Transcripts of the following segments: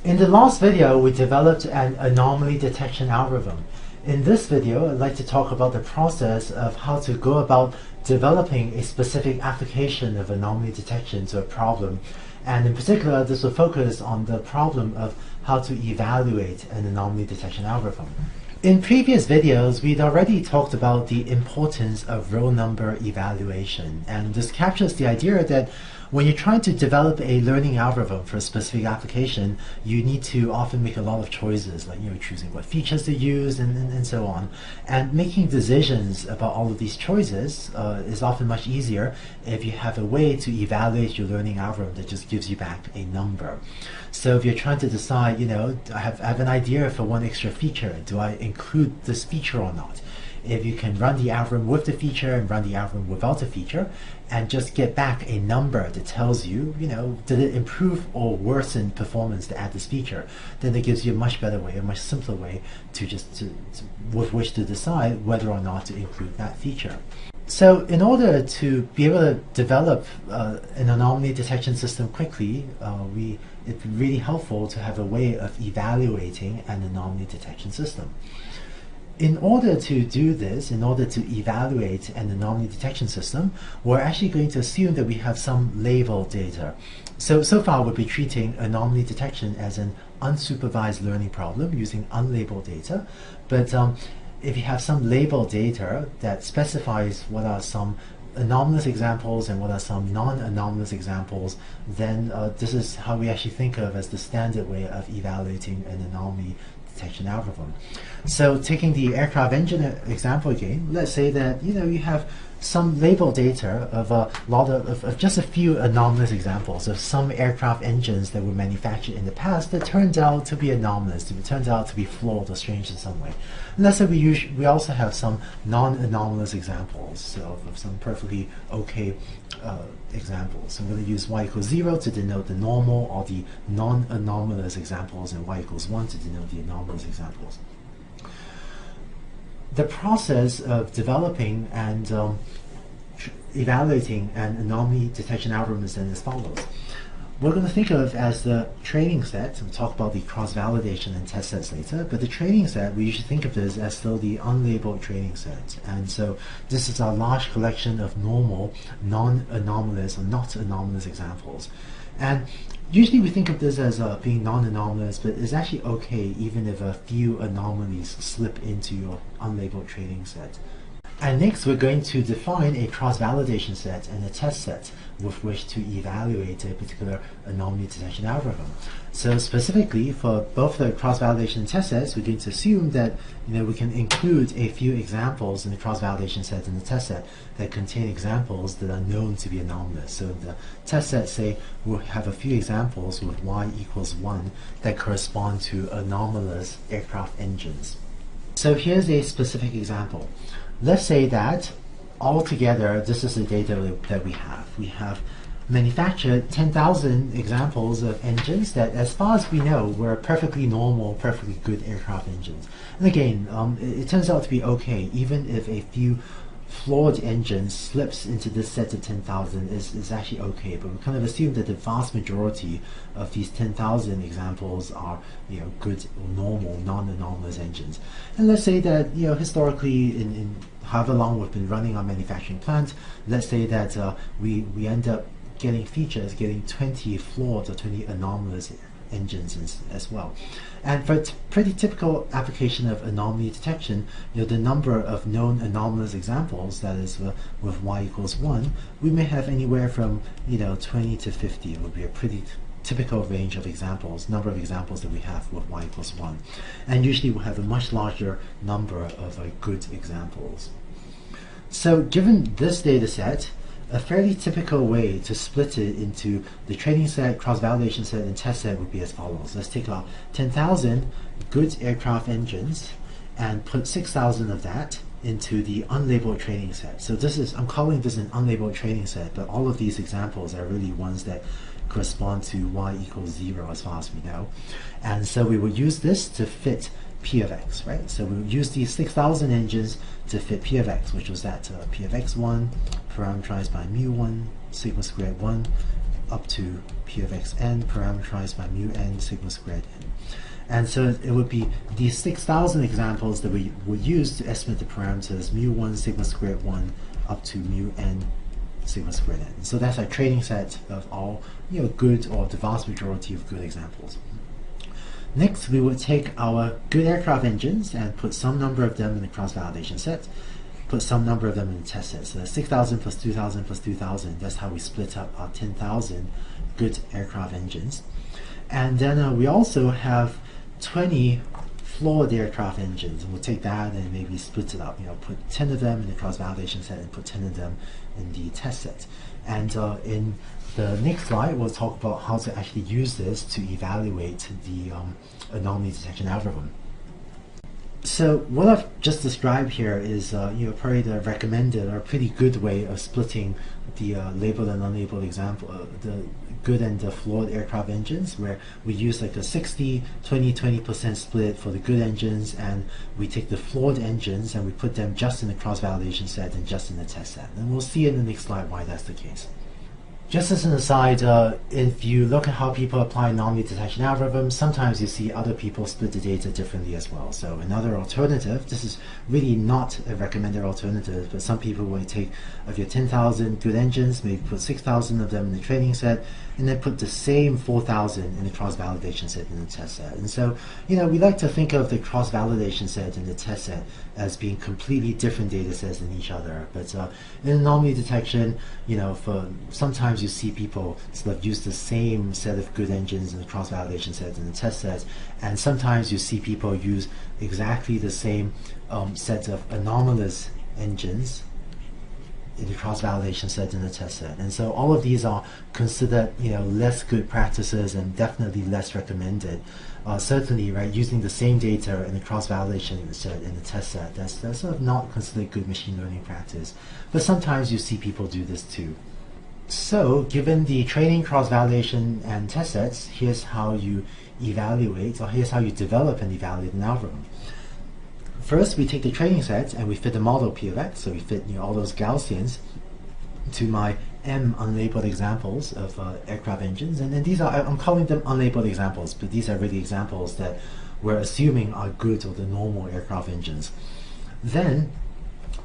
In the last video, we developed an anomaly detection algorithm. In this video, I'd like to talk about the process of how to go about developing a specific application of anomaly detection to a problem. And in particular, this will focus on the problem of how to evaluate an anomaly detection algorithm. In previous videos, we'd already talked about the importance of row number evaluation, and this captures the idea that when you're trying to develop a learning algorithm for a specific application, you need to often make a lot of choices, like choosing what features to use and so on. And making decisions about all of these choices is often much easier if you have a way to evaluate your learning algorithm that just gives you back a number. So if you're trying to decide, I have an idea for one extra feature, do I include this feature or not? If you can run the algorithm with the feature and run the algorithm without the feature and just get back a number that tells you, did it improve or worsen performance to add this feature, then it gives you a much better way, a much simpler way with which to decide whether or not to include that feature. So in order to be able to develop an anomaly detection system quickly, it's really helpful to have a way of evaluating an anomaly detection system. In order to do this, in order to evaluate an anomaly detection system, we're actually going to assume that we have some labeled data. So far we'll be treating anomaly detection as an unsupervised learning problem using unlabeled data. But if you have some labeled data that specifies what are some anomalous examples and what are some non-anomalous examples, then this is how we actually think of as the standard way of evaluating an anomaly detection algorithm. So taking the aircraft engine example again, let's say that you have some labeled data of a lot of just a few anomalous examples of some aircraft engines that were manufactured in the past that turned out to be anomalous, turned out to be flawed or strange in some way. And let's say we also have some non-anomalous examples of some perfectly okay examples. So I'm going to use y equals 0 to denote the normal or the non-anomalous examples, and y equals 1 to denote the anomalous examples. The process of developing and evaluating an anomaly detection algorithm is then as follows. We're going to think of as the training set. We'll talk about the cross-validation and test sets later, but the training set, we usually think of this as still the unlabeled training set. And so this is our large collection of normal, non-anomalous or not anomalous examples. And usually we think of this as being non-anomalous, but it's actually okay even if a few anomalies slip into your unlabeled training set. And next we're going to define a cross-validation set and a test set with which to evaluate a particular anomaly detection algorithm. So specifically for both the cross-validation and test sets, we're going to assume that we can include a few examples in the cross-validation set and the test set that contain examples that are known to be anomalous. So in the test set, say, we'll have a few examples with y equals 1 that correspond to anomalous aircraft engines. So here's a specific example. Let's say that altogether, this is the data that we have. We have manufactured 10,000 examples of engines that, as far as we know, were perfectly normal, perfectly good aircraft engines. And again, it turns out to be okay, even if a few flawed engines slips into this set of 10,000 is actually okay, but we kind of assume that the vast majority of these 10,000 examples are good, normal, non-anomalous engines. And let's say that historically in however long we've been running our manufacturing plant, let's say that we end up getting 20 flawed or 20 anomalous engines as well. And for a pretty typical application of anomaly detection, the number of known anomalous examples, that is with y equals 1, we may have anywhere from 20 to 50. It would be a pretty typical range of examples, number of examples that we have with y equals 1. And usually we'll have a much larger number of good examples. So given this data set, a fairly typical way to split it into the training set, cross-validation set, and test set would be as follows. Let's take our 10,000 good aircraft engines and put 6,000 of that into the unlabeled training set. So I'm calling this an unlabeled training set, but all of these examples are really ones that correspond to y equals 0 as far as we know. And so we will use this to fit P of x, right? So we'll use these 6,000 engines to fit P of x, which was that P of x1 parameterized by mu1 sigma squared 1 up to p of xn parameterized by mu n sigma squared n. And so it would be these 6,000 examples that we would use to estimate the parameters mu1 sigma squared 1 up to mu n sigma squared n. So that's our training set of all good, or the vast majority of good examples. Next, we would take our good aircraft engines and put some number of them in the cross-validation set, put some number of them in the test set. So 6,000 plus 2,000 plus 2,000, that's how we split up our 10,000 good aircraft engines. And then we also have 20 flawed aircraft engines, and we'll take that and maybe split it up, put 10 of them in the cross-validation set and put 10 of them in the test set. And in the next slide, we'll talk about how to actually use this to evaluate the anomaly detection algorithm. So what I've just described here is probably the recommended or pretty good way of splitting the labeled and unlabeled example, the good and the flawed aircraft engines, where we use like a 60-20-20% split for the good engines, and we take the flawed engines and we put them just in the cross-validation set and just in the test set. And we'll see in the next slide why that's the case. Just as an aside, if you look at how people apply anomaly detection algorithms, sometimes you see other people split the data differently as well. So another alternative, this is really not a recommended alternative, but some people will take of your 10,000 good engines, maybe put 6,000 of them in the training set, and then put the same 4,000 in the cross-validation set in the test set. And so, we like to think of the cross-validation set and the test set as being completely different data sets than each other. But in anomaly detection, for sometimes you see people sort of use the same set of good engines in the cross-validation set and the test set, and sometimes you see people use exactly the same set of anomalous engines in the cross-validation set and the test set. And so all of these are considered less good practices and definitely less recommended. Certainly, right, using the same data in the cross-validation set and the test set, that's sort of not considered good machine learning practice. But sometimes you see people do this too. So given the training, cross-validation, and test sets, here's how you evaluate, or here's how you develop and evaluate an algorithm. First, we take the training set and we fit the model P of x, so we fit all those Gaussians to my m unlabeled examples of aircraft engines, and then these are, I'm calling them unlabeled examples, but these are really examples that we're assuming are good or the normal aircraft engines. Then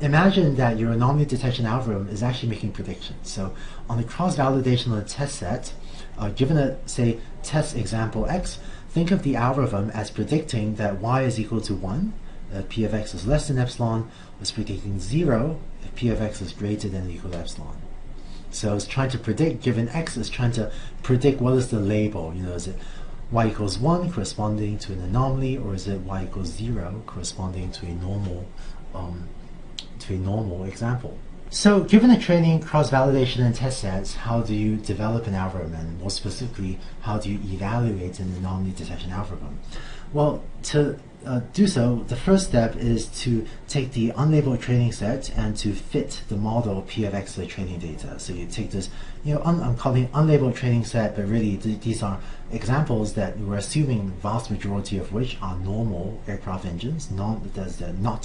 imagine that your anomaly detection algorithm is actually making predictions. So on the cross-validation of the test set, given a, say, test example x, think of the algorithm as predicting that y is equal to 1, if p of x is less than epsilon, it's predicting 0 if p of x is greater than or equal to epsilon. So it's trying to predict, given x, is trying to predict what is the label. Is it y equals 1 corresponding to an anomaly, or is it y equals 0 corresponding to a normal example? So given the training, cross-validation, and test sets, how do you develop an algorithm, and more specifically, how do you evaluate an anomaly detection algorithm? Well, to do so, the first step is to take the unlabeled training set and to fit the model P of x to the training data. So you take this, I'm calling it unlabeled training set, but really these are examples that we're assuming the vast majority of which are normal aircraft engines, not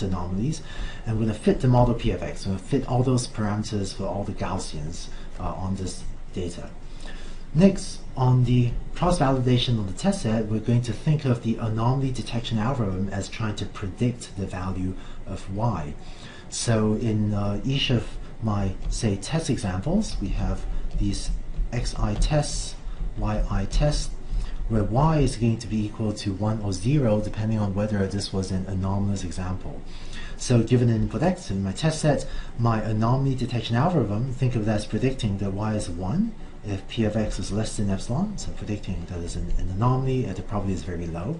anomalies, and we're going to fit the model P of x. We're going to fit all those parameters for all the Gaussians on this data. Next, on the cross-validation of the test set, we're going to think of the anomaly detection algorithm as trying to predict the value of y. So in each of my, say, test examples, we have these xi tests, yi tests, where y is going to be equal to 1 or 0, depending on whether this was an anomalous example. So given an input x in my test set, my anomaly detection algorithm, think of that as predicting that y is 1, if p of x is less than epsilon, so predicting that is an anomaly, the probability is very low.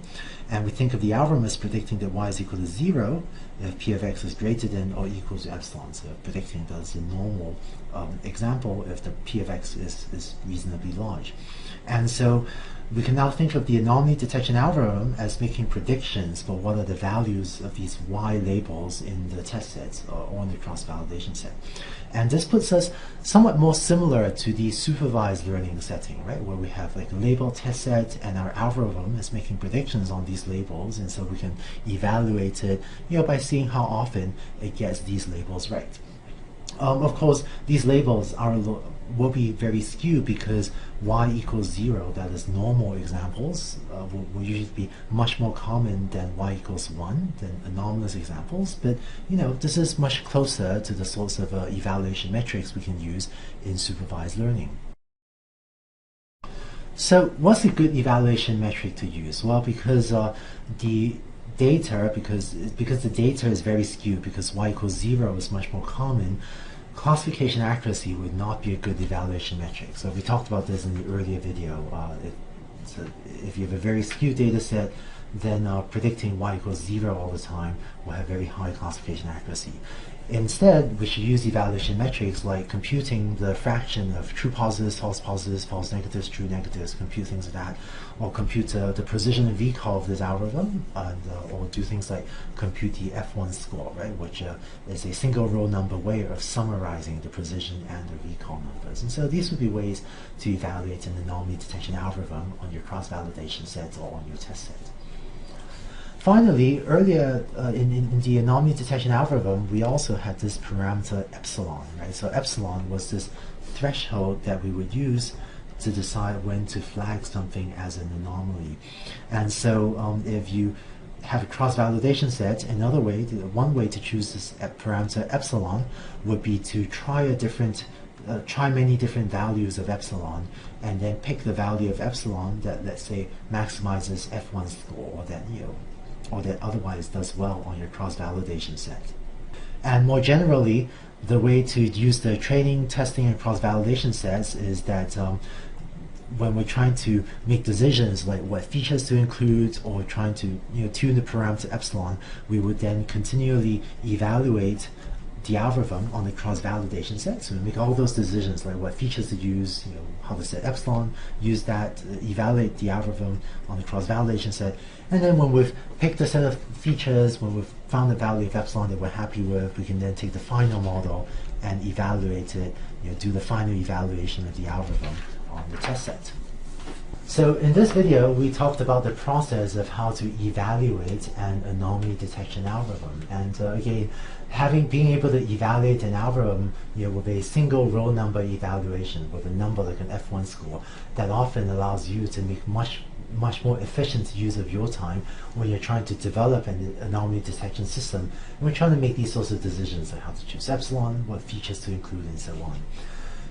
And we think of the algorithm as predicting that y is equal to 0 if p of x is greater than or equal to epsilon, so predicting that is a normal example if the p of x is reasonably large. And so we can now think of the anomaly detection algorithm as making predictions for what are the values of these y labels in the test sets or in the cross-validation set. And this puts us somewhat more similar to the supervised learning setting, right, where we have like a label test set and our algorithm is making predictions on these labels, and so we can evaluate it by seeing how often it gets these labels right. Of course, these labels are will be very skewed because y equals 0, that is normal examples, will usually be much more common than y equals 1, than anomalous examples. But this is much closer to the sorts of evaluation metrics we can use in supervised learning. So what's a good evaluation metric to use? Well, because the data, because the data is very skewed, because y equals 0 is much more common, classification accuracy would not be a good evaluation metric. So we talked about this in the earlier video. If you have a very skewed data set, then predicting y equals 0 all the time will have very high classification accuracy. Instead, we should use evaluation metrics like computing the fraction of true positives, false negatives, true negatives, compute things like that, or compute the precision and recall of this algorithm, or do things like compute the F1 score, right, which is a single row number way of summarizing the precision and the recall numbers. And so these would be ways to evaluate an anomaly detection algorithm on your cross-validation set or on your test set. Finally, earlier in the anomaly detection algorithm, we also had this parameter epsilon, right? So epsilon was this threshold that we would use to decide when to flag something as an anomaly. And so if you have a cross-validation set, one way to choose this parameter epsilon would be to try many different values of epsilon, and then pick the value of epsilon that, let's say, maximizes F1 score, or that otherwise does well on your cross-validation set. And more generally, the way to use the training, testing, and cross-validation sets is that when we're trying to make decisions like what features to include, or trying to tune the parameter epsilon, we would then continually evaluate the algorithm on the cross-validation set. So we make all those decisions like what features to use, how to set epsilon, use that, evaluate the algorithm on the cross-validation set, and then when we've picked a set of features, when we've found the value of epsilon that we're happy with, we can then take the final model and evaluate it, do the final evaluation of the algorithm on the test set. So in this video, we talked about the process of how to evaluate an anomaly detection algorithm. And again, being able to evaluate an algorithm with a single row number evaluation, with a number like an F1 score, that often allows you to make much more efficient use of your time when you're trying to develop an anomaly detection system. And we're trying to make these sorts of decisions like how to choose epsilon, what features to include, and so on.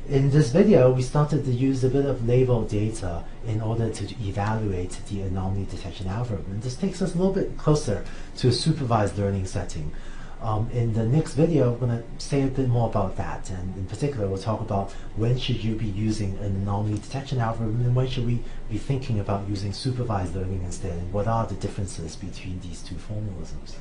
In this video, we started to use a bit of labeled data in order to evaluate the anomaly detection algorithm. And this takes us a little bit closer to a supervised learning setting. In the next video, we're going to say a bit more about that. And in particular, we'll talk about when should you be using an anomaly detection algorithm, and when should we be thinking about using supervised learning instead, and what are the differences between these two formalisms.